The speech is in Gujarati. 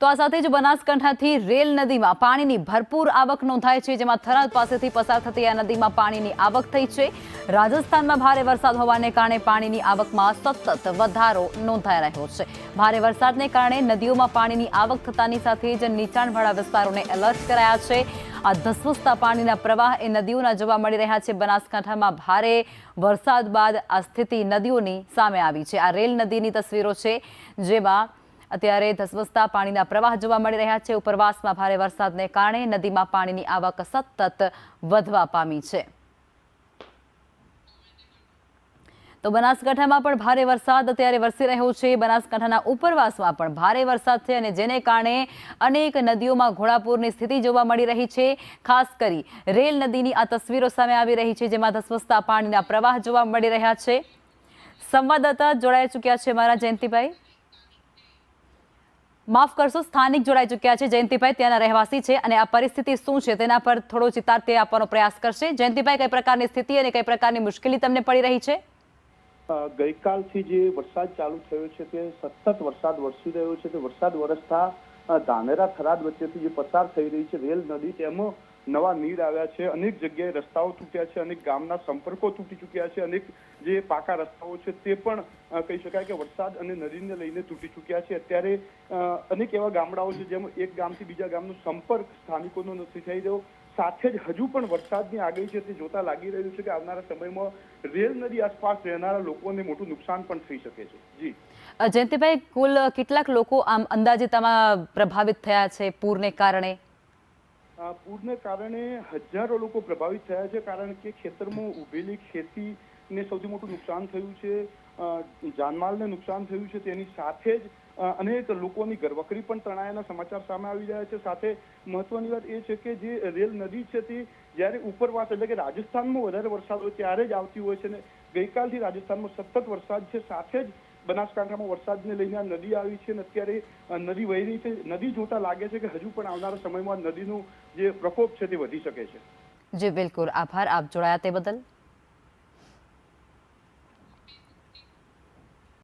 તો આ સાથે જ બનાસકાંઠાથી રેલ નદીમાં પાણીની ભરપૂર આવક નોંધાઈ છે, જેમાં થરાદ પાસેથી પસાર થતી આ નદીમાં પાણીની આવક થઈ છે। રાજસ્થાનમાં ભારે વરસાદ હોવાને કારણે પાણીની આવકમાં સતત વધારો નોંધાઈ રહ્યો છે। ભારે વરસાદને કારણે નદીઓમાં પાણીની આવક થતાની સાથે જ નીચાણવાળા વિસ્તારોને એલર્ટ કરાયા છે। આ ધસમસતા પાણીના પ્રવાહ એ નદીઓના જોવા મળી રહ્યા છે। બનાસકાંઠામાં ભારે વરસાદ બાદ આ સ્થિતિ નદીઓની સામે આવી છે। આ રેલ નદીની તસવીરો છે, જેમાં અત્યારે ધસમસતા પાણીના પ્રવાહ જોવા મળી રહ્યા છે। ઉપરવાસમાં ભારે વરસાદને કારણે નદીમાં પાણીની આવક સતત વધવા પામી છે। તો બનાસકાંઠામાં પણ ભારે વરસાદ અત્યારે વરસી રહ્યો છે। બનાસકાંઠાના ઉપરવાસમાં પણ ભારે વરસાદ છે અને જેને કારણે અનેક નદીઓમાં ઘોડાપૂરની સ્થિતિ જોવા મળી રહી છે। ખાસ કરી રેલ નદીની આ તસવીરો સામે આવી રહી છે, જેમાં ધસમસતા પાણીના પ્રવાહ જોવા મળી રહ્યા છે। સંવાદદાતા જોડાઈ ચૂક્યા છે મારા જયંતિભાઈ, માફ કરશો, સ્થાનિક જોડાઈ ચૂક્યા છે જયંતિભાઈ, ત્યાંના રહેવાસી છે અને આ પરિસ્થિતિ શું છે તેના પર થોડો ચિતાર તે આપવાનો પ્રયાસ કરશે। જયંતિભાઈ, કઈ પ્રકારની સ્થિતિ અને કઈ પ્રકારની મુશ્કેલી તમને પડી રહી છે? ગઈકાલથી જે વરસાદ ચાલુ થયો છે તે સતત વરસાદ વરસી રહ્યો છે। તે વરસાદ વરસતા ધાનેરા થરાદ વચ્ચેથી જે પસાર થઈ રહી છે રેલ નદી, તેમાં નવા નીર આવ્યા છે। અનેક જગ્યાએ રસ્તાઓ તૂટ્યા છે, અનેક ગામના સંપર્કો તૂટી ચૂક્યા છે, અનેક જે પાકા રસ્તાઓ છે તે પણ કહી શકાય કે વરસાદ અને નદીને લઈને તૂટી ચૂક્યા છે। અત્યારે અનેક એવા ગામડાઓ છે જેમાં એક ગામથી બીજા ગામનો સંપર્ક સ્થાનિકોનો નથી થઈ રહ્યો। સાથે જ હજુ પણ વરસાદની આગાહી છે તે જોતા લાગી રહ્યું છે કે આવનારા સમયમાં રેલ નદી આસપાસ રહેનારા લોકોને મોટું નુકસાન પણ થઈ શકે છે। જી જયંતિભાઈ, કુલ કેટલાક લોકો આમ અંદાજિતમાં પ્રભાવિત થયા છે પૂરને કારણે? પૂરને કારણે હજારો લોકો પ્રભાવિત થયા છે, કારણ કે ખેતરમાં ઉભેલી ખેતીને સૌથી મોટું નુકસાન થયું છે, જાનમાલને નુકસાન થયું છે। તેની સાથે જ અનેક લોકોની ઘરવખરી પણ તણાયાના સમાચાર સામે આવી રહ્યા છે। સાથે મહત્વની વાત એ છે કે જે રેલ નદી છે તે જ્યારે ઉપરવાસ એટલે કે રાજસ્થાનમાં વધારે વરસાદ હોય ત્યારે જ આવતી હોય છે અને ગઈકાલથી રાજસ્થાનમાં સતત વરસાદ છે। સાથે જ બનાસકાંઠામાં વરસાદને લઈને આ નદી આવી છે અને અત્યારે નદી વહી રહી છે। નદી જોતા લાગે છે કે હજુ પણ આવનારા સમયમાં નદીનું જે પ્રકોપ છે તે વધી શકે છે। જી બિલકુલ, આભાર આપ જોડાયા તે બદલ।